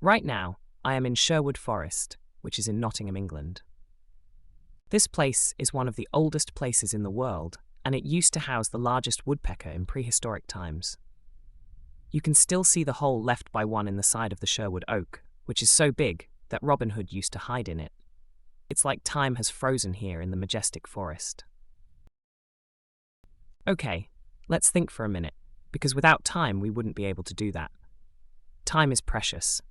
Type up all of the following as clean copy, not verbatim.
Right now, I am in Sherwood Forest, which is in Nottingham, England. This place is one of the oldest places in the world, and it used to house the largest woodpecker in prehistoric times. You can still see the hole left by one in the side of the Sherwood oak, which is so big that Robin Hood used to hide in it. It's like time has frozen here in the majestic forest. Okay, let's think for a minute, because without time we wouldn't be able to do that. Time is precious,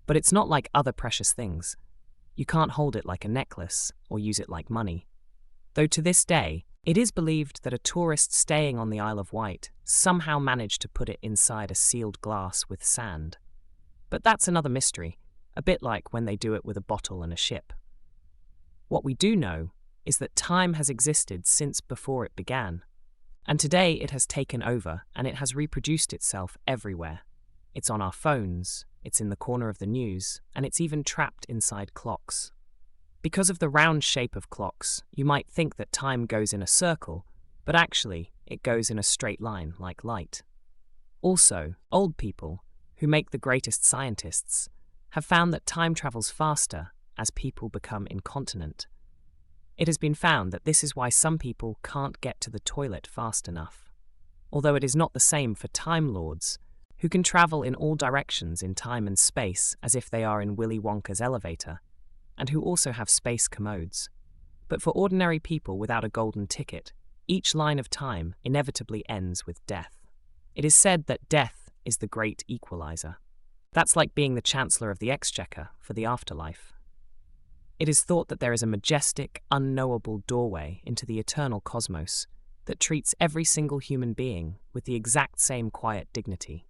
but it's not like other precious things. You can't hold it like a necklace or use it like money. Though to this day, it is believed that a tourist staying on the Isle of Wight somehow managed to put it inside a sealed glass with sand. But that's another mystery, a bit like when they do it with a bottle and a ship. What we do know is that time has existed since before it began. And today it has taken over and it has reproduced itself everywhere. It's on our phones, it's in the corner of the news, and it's even trapped inside clocks. Because of the round shape of clocks, you might think that time goes in a circle, but actually it goes in a straight line like light. Also, old people, who make the greatest scientists, have found that time travels faster as people become incontinent. It has been found that this is why some people can't get to the toilet fast enough. Although it is not the same for Time Lords, who can travel in all directions in time and space as if they are in Willy Wonka's elevator, and who also have space commodes. But for ordinary people without a golden ticket, each line of time inevitably ends with death. It is said that death is the great equalizer. That's like being the Chancellor of the Exchequer for the afterlife. It is thought that there is a majestic, unknowable doorway into the eternal cosmos that treats every single human being with the exact same quiet dignity.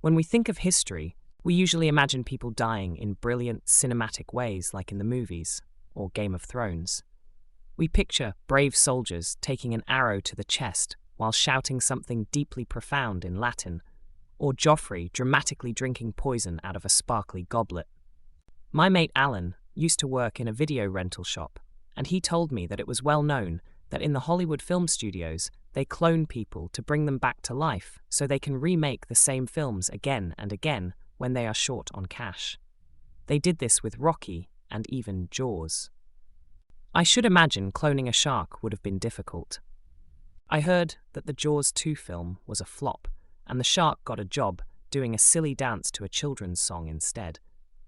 When we think of history, we usually imagine people dying in brilliant, cinematic ways like in the movies or Game of Thrones. We picture brave soldiers taking an arrow to the chest while shouting something deeply profound in Latin, or Joffrey dramatically drinking poison out of a sparkly goblet. My mate Alan used to work in a video rental shop, and he told me that it was well known that in the Hollywood film studios, they clone people to bring them back to life so they can remake the same films again and again when they are short on cash. They did this with Rocky and even Jaws. I should imagine cloning a shark would have been difficult. I heard that the Jaws 2 film was a flop, and the shark got a job doing a silly dance to a children's song instead.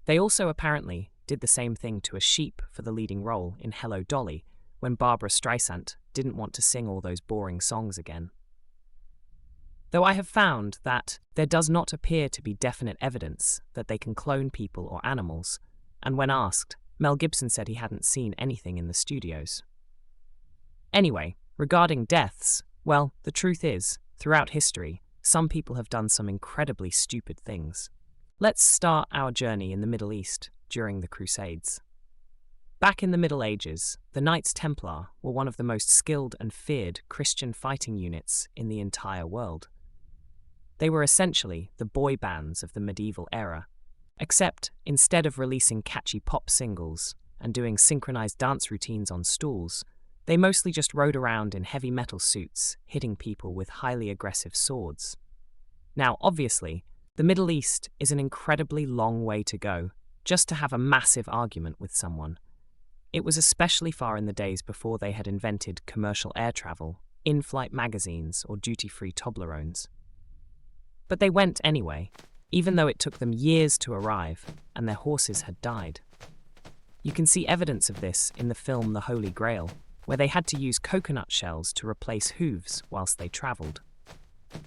They also apparently did the same thing to a sheep for the leading role in Hello Dolly, when Barbra Streisand didn't want to sing all those boring songs again. Though I have found that there does not appear to be definite evidence that they can clone people or animals, and when asked, Mel Gibson said he hadn't seen anything in the studios. Anyway, regarding deaths, well, the truth is, throughout history, some people have done some incredibly stupid things. Let's start our journey in the Middle East during the Crusades. Back in the Middle Ages, the Knights Templar were one of the most skilled and feared Christian fighting units in the entire world. They were essentially the boy bands of the medieval era, except instead of releasing catchy pop singles and doing synchronized dance routines on stools, they mostly just rode around in heavy metal suits, hitting people with highly aggressive swords. Now, obviously, the Middle East is an incredibly long way to go just to have a massive argument with someone. It was especially far in the days before they had invented commercial air travel, in-flight magazines, or duty-free Toblerones. But they went anyway, even though it took them years to arrive and their horses had died. You can see evidence of this in the film The Holy Grail, where they had to use coconut shells to replace hooves whilst they travelled.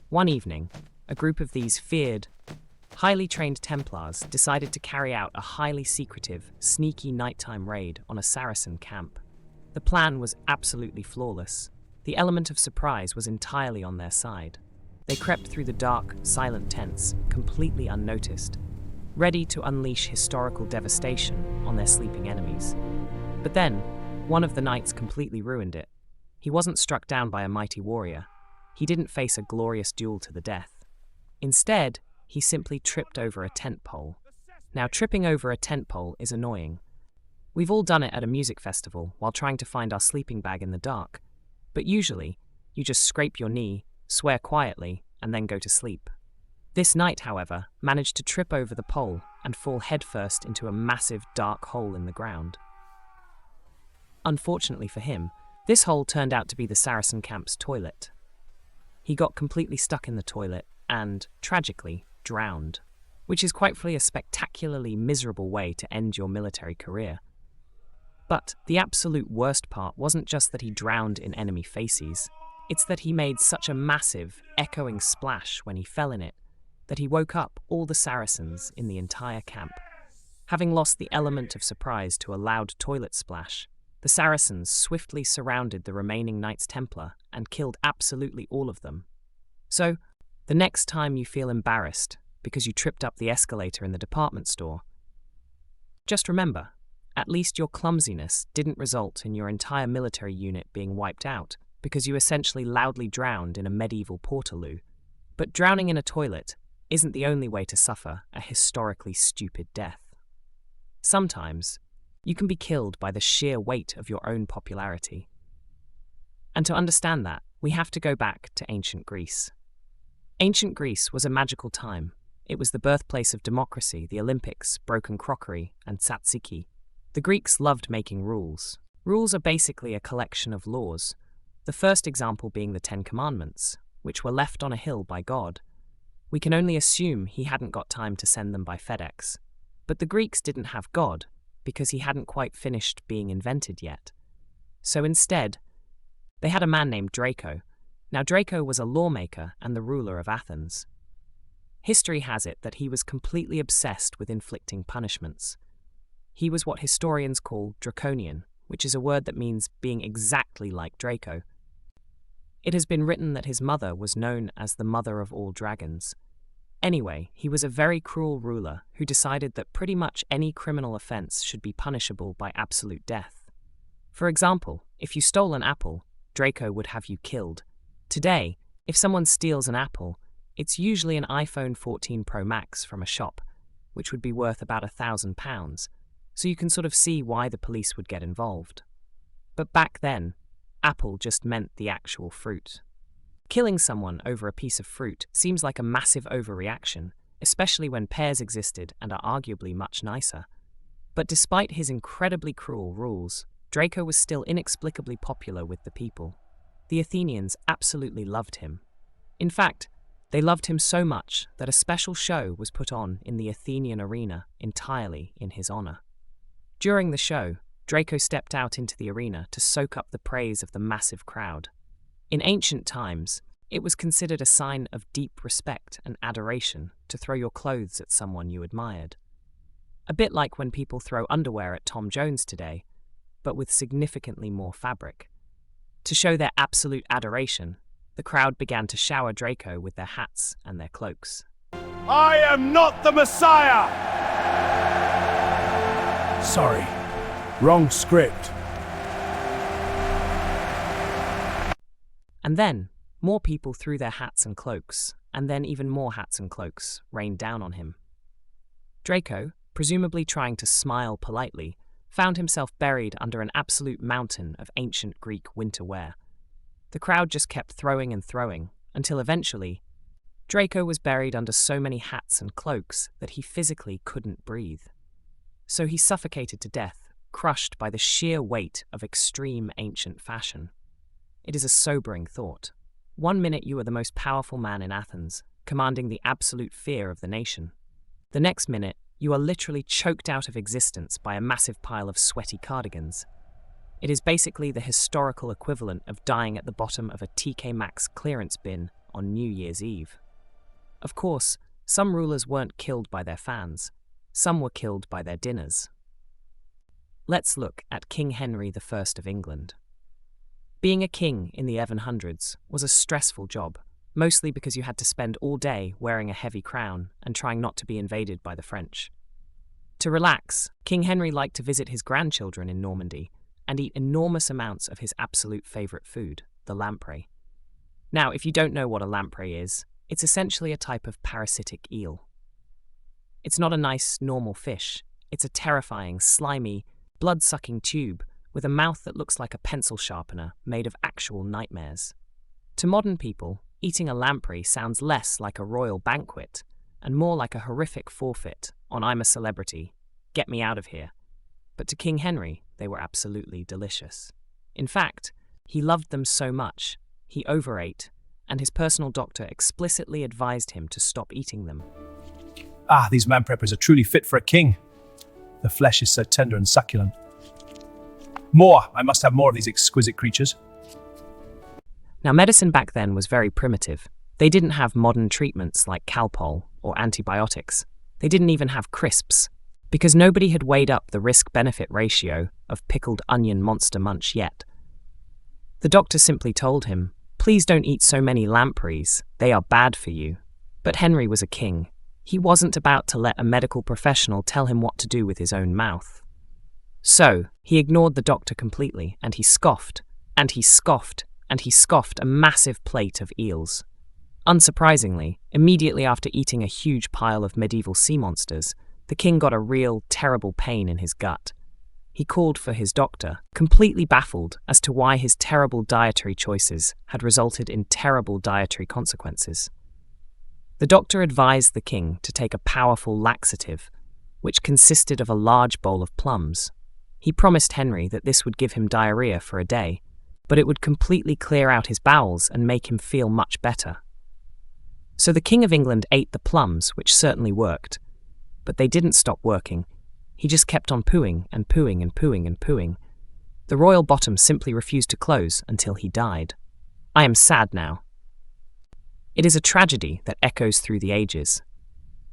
One evening, a group of these feared, highly trained Templars decided to carry out a highly secretive, sneaky nighttime raid on a Saracen camp. The plan was absolutely flawless. The element of surprise was entirely on their side. They crept through the dark, silent tents, completely unnoticed, ready to unleash historical devastation on their sleeping enemies. But then, one of the knights completely ruined it. He wasn't struck down by a mighty warrior. He didn't face a glorious duel to the death. Instead, he simply tripped over a tent pole. Now, tripping over a tent pole is annoying. We've all done it at a music festival while trying to find our sleeping bag in the dark. But usually, you just scrape your knee, swear quietly, and then go to sleep. This knight, however, managed to trip over the pole and fall headfirst into a massive dark hole in the ground. Unfortunately for him, this hole turned out to be the Saracen camp's toilet. He got completely stuck in the toilet and, tragically, drowned, which is quite frankly a spectacularly miserable way to end your military career. But the absolute worst part wasn't just that he drowned in enemy faces, it's that he made such a massive, echoing splash when he fell in it that he woke up all the Saracens in the entire camp. Having lost the element of surprise to a loud toilet splash, the Saracens swiftly surrounded the remaining Knight Templar and killed absolutely all of them. So, the next time you feel embarrassed because you tripped up the escalator in the department store, just remember, at least your clumsiness didn't result in your entire military unit being wiped out because you essentially loudly drowned in a medieval portaloo. But drowning in a toilet isn't the only way to suffer a historically stupid death. Sometimes, you can be killed by the sheer weight of your own popularity. And to understand that, we have to go back to ancient Greece. Ancient Greece was a magical time. It was the birthplace of democracy, the Olympics, broken crockery, and tzatziki. The Greeks loved making rules. Rules are basically a collection of laws, the first example being the Ten Commandments, which were left on a hill by God. We can only assume he hadn't got time to send them by FedEx. But the Greeks didn't have God, because he hadn't quite finished being invented yet. So instead, they had a man named Draco. Now Draco was a lawmaker and the ruler of Athens. History has it that he was completely obsessed with inflicting punishments. He was what historians call draconian, which is a word that means being exactly like Draco. It has been written that his mother was known as the mother of all dragons. Anyway, he was a very cruel ruler who decided that pretty much any criminal offense should be punishable by absolute death. For example, if you stole an apple, Draco would have you killed. Today, if someone steals an apple, it's usually an iPhone 14 Pro Max from a shop, which would be worth about £1,000, so you can sort of see why the police would get involved. But back then, apple just meant the actual fruit. Killing someone over a piece of fruit seems like a massive overreaction, especially when pears existed and are arguably much nicer. But despite his incredibly cruel rules, Draco was still inexplicably popular with the people. The Athenians absolutely loved him. In fact, they loved him so much that a special show was put on in the Athenian arena entirely in his honor. During the show, Draco stepped out into the arena to soak up the praise of the massive crowd. In ancient times, it was considered a sign of deep respect and adoration to throw your clothes at someone you admired. A bit like when people throw underwear at Tom Jones today, but with significantly more fabric. To show their absolute adoration, the crowd began to shower Draco with their hats and their cloaks. I am not the Messiah! Sorry, wrong script. And then, more people threw their hats and cloaks, and then even more hats and cloaks rained down on him. Draco, presumably trying to smile politely, found himself buried under an absolute mountain of ancient Greek winter wear. The crowd just kept throwing and throwing, until eventually, Draco was buried under so many hats and cloaks that he physically couldn't breathe. So he suffocated to death, crushed by the sheer weight of extreme ancient fashion. It is a sobering thought. 1 minute you are the most powerful man in Athens, commanding the absolute fear of the nation. The next minute, you are literally choked out of existence by a massive pile of sweaty cardigans. It is basically the historical equivalent of dying at the bottom of a TK Maxx clearance bin on New Year's Eve. Of course, some rulers weren't killed by their fans. Some were killed by their dinners. Let's look at King Henry I of England. Being a king in the 1100s was a stressful job, mostly because you had to spend all day wearing a heavy crown and trying not to be invaded by the French. To relax, King Henry liked to visit his grandchildren in Normandy and eat enormous amounts of his absolute favourite food, the lamprey. Now, if you don't know what a lamprey is, it's essentially a type of parasitic eel. It's not a nice, normal fish. It's a terrifying, slimy, blood-sucking tube with a mouth that looks like a pencil sharpener made of actual nightmares. To modern people, eating a lamprey sounds less like a royal banquet and more like a horrific forfeit on "I'm a celebrity, get me out of here." But to King Henry, they were absolutely delicious. In fact, he loved them so much, he overate, and his personal doctor explicitly advised him to stop eating them. Ah, these man preppers are truly fit for a king. The flesh is so tender and succulent. More! I must have more of these exquisite creatures. Now, medicine back then was very primitive. They didn't have modern treatments like Calpol or antibiotics. They didn't even have crisps, because nobody had weighed up the risk-benefit ratio of pickled onion monster munch yet. The doctor simply told him, "Please don't eat so many lampreys, they are bad for you." But Henry was a king. He wasn't about to let a medical professional tell him what to do with his own mouth. So, he ignored the doctor completely, and he scoffed, and he scoffed, and he scoffed a massive plate of eels. Unsurprisingly, immediately after eating a huge pile of medieval sea monsters, the king got a real, terrible pain in his gut. He called for his doctor, completely baffled as to why his terrible dietary choices had resulted in terrible dietary consequences. The doctor advised the king to take a powerful laxative, which consisted of a large bowl of plums. He promised Henry that this would give him diarrhoea for a day, but it would completely clear out his bowels and make him feel much better. So the King of England ate the plums, which certainly worked, but they didn't stop working. He just kept on pooing and pooing and pooing and pooing. The royal bottom simply refused to close until he died. I am sad now. It is a tragedy that echoes through the ages.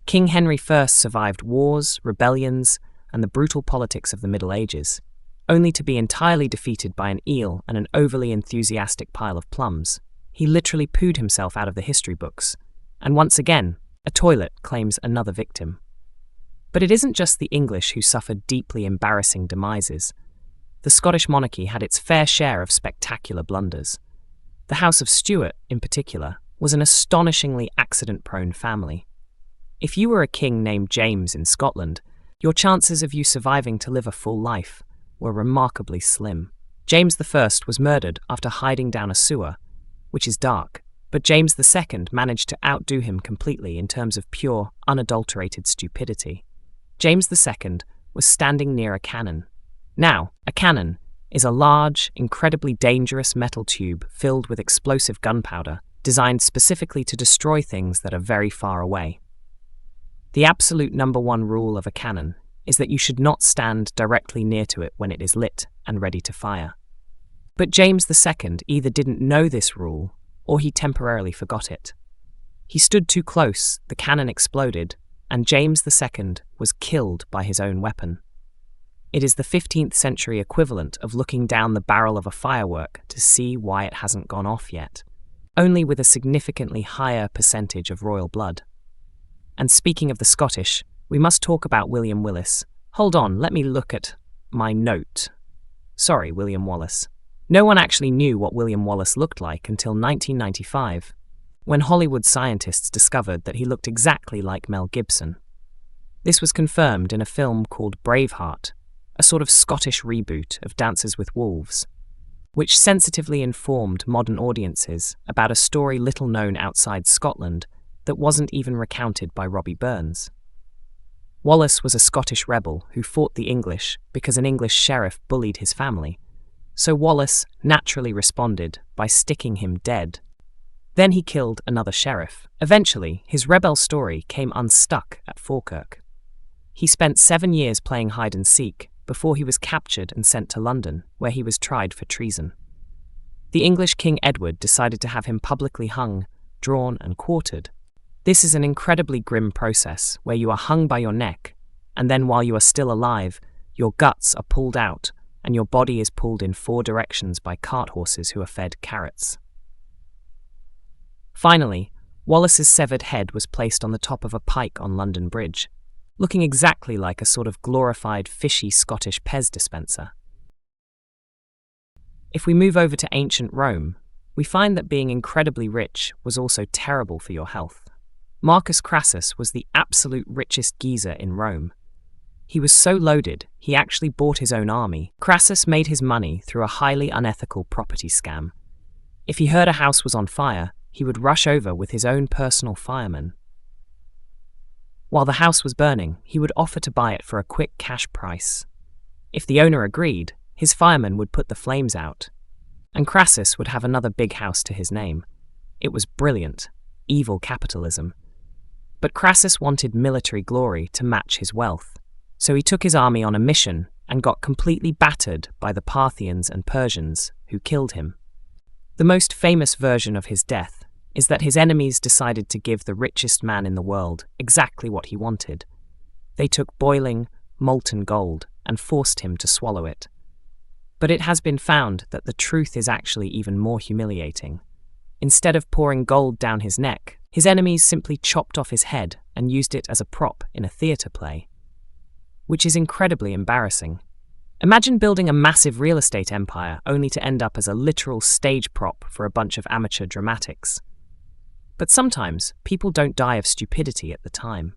King Henry I survived wars, rebellions, and the brutal politics of the Middle Ages, only to be entirely defeated by an eel and an overly enthusiastic pile of plums. He literally pooed himself out of the history books, and once again, a toilet claims another victim. But it isn't just the English who suffered deeply embarrassing demises. The Scottish monarchy had its fair share of spectacular blunders. The House of Stuart, in particular, was an astonishingly accident-prone family. If you were a king named James in Scotland, your chances of you surviving to live a full life were remarkably slim. James I was murdered after hiding down a sewer, which is dark, but James II managed to outdo him completely in terms of pure, unadulterated stupidity. James II was standing near a cannon. Now, a cannon is a large, incredibly dangerous metal tube filled with explosive gunpowder, designed specifically to destroy things that are very far away. The absolute number one rule of a cannon is that you should not stand directly near to it when it is lit and ready to fire. But James II either didn't know this rule, or he temporarily forgot it. He stood too close, the cannon exploded, and James II was killed by his own weapon. It is the 15th century equivalent of looking down the barrel of a firework to see why it hasn't gone off yet, only with a significantly higher percentage of royal blood. And speaking of the Scottish, we must talk about William Willis. Hold on, let me look at my note. Sorry, William Wallace. No one actually knew what William Wallace looked like until 1995, when Hollywood scientists discovered that he looked exactly like Mel Gibson. This was confirmed in a film called Braveheart, a sort of Scottish reboot of Dances with Wolves, which sensitively informed modern audiences about a story little known outside Scotland that wasn't even recounted by Robbie Burns. Wallace was a Scottish rebel who fought the English because an English sheriff bullied his family, so Wallace naturally responded by sticking him dead. Then he killed another sheriff. Eventually, his rebel story came unstuck at Falkirk. He spent 7 years playing hide-and-seek before he was captured and sent to London, where he was tried for treason. The English King Edward decided to have him publicly hung, drawn, and quartered. This is an incredibly grim process where you are hung by your neck, and then while you are still alive, your guts are pulled out, and your body is pulled in 4 directions by cart horses who are fed carrots. Finally, Wallace's severed head was placed on the top of a pike on London Bridge, looking exactly like a sort of glorified fishy Scottish Pez dispenser. If we move over to ancient Rome, we find that being incredibly rich was also terrible for your health. Marcus Crassus was the absolute richest geezer in Rome. He was so loaded, he actually bought his own army. Crassus made his money through a highly unethical property scam. If he heard a house was on fire, he would rush over with his own personal firemen. While the house was burning, he would offer to buy it for a quick cash price. If the owner agreed, his firemen would put the flames out, and Crassus would have another big house to his name. It was brilliant, evil capitalism. But Crassus wanted military glory to match his wealth, so he took his army on a mission and got completely battered by the Parthians and Persians, who killed him. The most famous version of his death is that his enemies decided to give the richest man in the world exactly what he wanted. They took boiling, molten gold and forced him to swallow it. But it has been found that the truth is actually even more humiliating. Instead of pouring gold down his neck, his enemies simply chopped off his head and used it as a prop in a theatre play, which is incredibly embarrassing. Imagine building a massive real estate empire only to end up as a literal stage prop for a bunch of amateur dramatics. But sometimes, people don't die of stupidity at the time.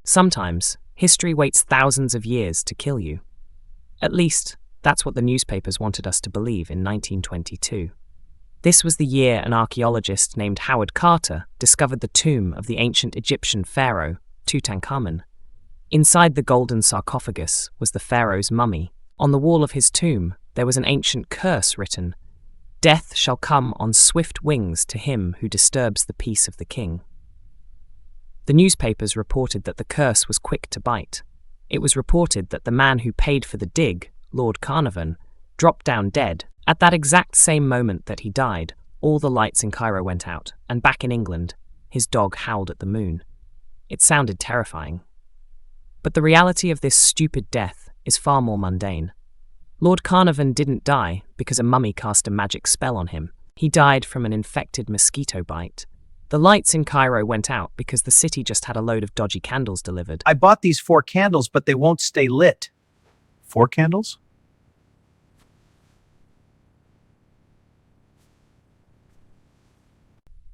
Sometimes, history waits thousands of years to kill you. At least, that's what the newspapers wanted us to believe in 1922. This was the year an archaeologist named Howard Carter discovered the tomb of the ancient Egyptian pharaoh, Tutankhamun. Inside the golden sarcophagus was the pharaoh's mummy. On the wall of his tomb, there was an ancient curse written, "Death shall come on swift wings to him who disturbs the peace of the king." The newspapers reported that the curse was quick to bite. It was reported that the man who paid for the dig, Lord Carnarvon, dropped down dead. At that exact same moment that he died, all the lights in Cairo went out, and back in England, his dog howled at the moon. It sounded terrifying. But the reality of this stupid death is far more mundane. Lord Carnarvon didn't die because a mummy cast a magic spell on him. He died from an infected mosquito bite. The lights in Cairo went out because the city just had a load of dodgy candles delivered. I bought these 4 candles, but they won't stay lit. 4 candles?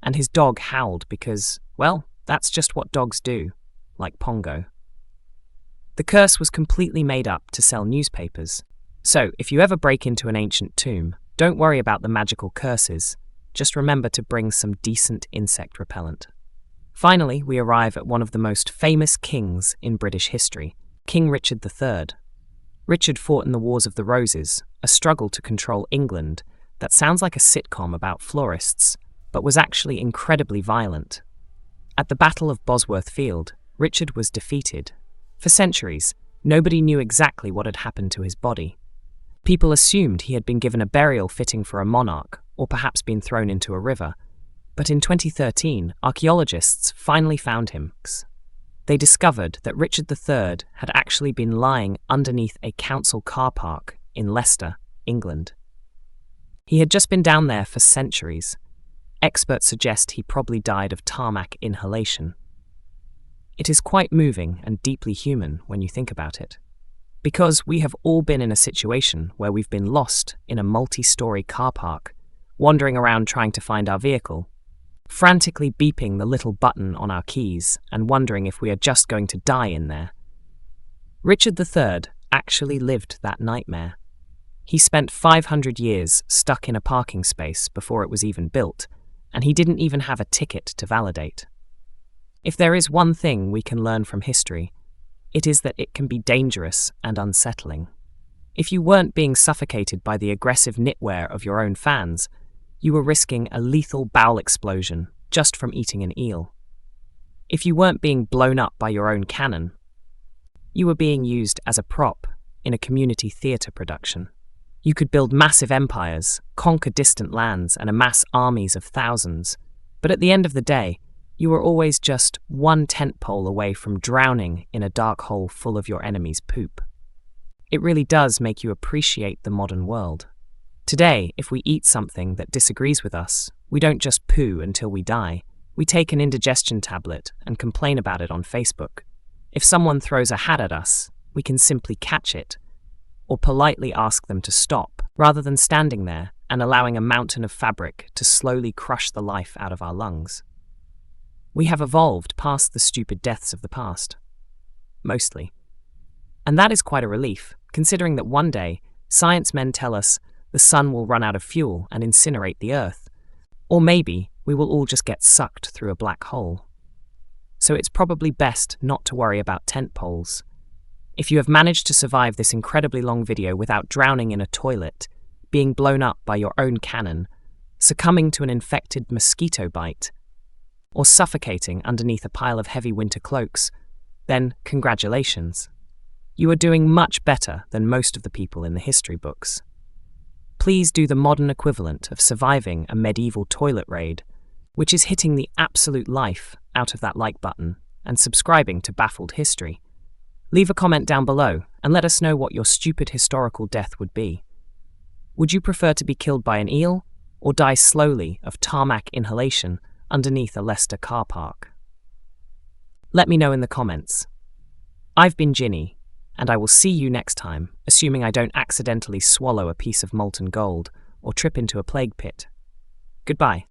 And his dog howled because, well, that's just what dogs do, like Pongo. The curse was completely made up to sell newspapers. So, if you ever break into an ancient tomb, don't worry about the magical curses. Just remember to bring some decent insect repellent. Finally, we arrive at one of the most famous kings in British history, King Richard III. Richard fought in the Wars of the Roses, a struggle to control England that sounds like a sitcom about florists, but was actually incredibly violent. At the Battle of Bosworth Field, Richard was defeated. For centuries, nobody knew exactly what had happened to his body. People assumed he had been given a burial fitting for a monarch, or perhaps been thrown into a river. But in 2013, archaeologists finally found him. They discovered that Richard III had actually been lying underneath a council car park in Leicester, England. He had just been down there for centuries. Experts suggest he probably died of tarmac inhalation. It is quite moving and deeply human when you think about it. Because we have all been in a situation where we've been lost in a multi-story car park, wandering around trying to find our vehicle, frantically beeping the little button on our keys and wondering if we are just going to die in there. Richard III actually lived that nightmare. He spent 500 years stuck in a parking space before it was even built, and he didn't even have a ticket to validate. If there is one thing we can learn from history, it is that it can be dangerous and unsettling. If you weren't being suffocated by the aggressive knitwear of your own fans, you were risking a lethal bowel explosion just from eating an eel. If you weren't being blown up by your own cannon, you were being used as a prop in a community theatre production. You could build massive empires, conquer distant lands, and amass armies of thousands, but at the end of the day, you were always just one tent pole away from drowning in a dark hole full of your enemy's poop. It really does make you appreciate the modern world. Today, if we eat something that disagrees with us, we don't just poo until we die. We take an indigestion tablet and complain about it on Facebook. If someone throws a hat at us, we can simply catch it, or politely ask them to stop, rather than standing there and allowing a mountain of fabric to slowly crush the life out of our lungs. We have evolved past the stupid deaths of the past. Mostly. And that is quite a relief, considering that one day, science men tell us the sun will run out of fuel and incinerate the Earth. Or maybe we will all just get sucked through a black hole. so it's probably best not to worry about tent poles. If you have managed to survive this incredibly long video without drowning in a toilet, being blown up by your own cannon, succumbing to an infected mosquito bite, or suffocating underneath a pile of heavy winter cloaks, then congratulations. You are doing much better than most of the people in the history books. Please do the modern equivalent of surviving a medieval toilet raid, which is hitting the absolute life out of that like button and subscribing to Baffled History. Leave a comment down below and let us know what your stupid historical death would be. Would you prefer to be killed by an eel or die slowly of tarmac inhalation underneath a Leicester car park? Let me know in the comments. I've been Jinny, and I will see you next time, assuming I don't accidentally swallow a piece of molten gold or trip into a plague pit. Goodbye.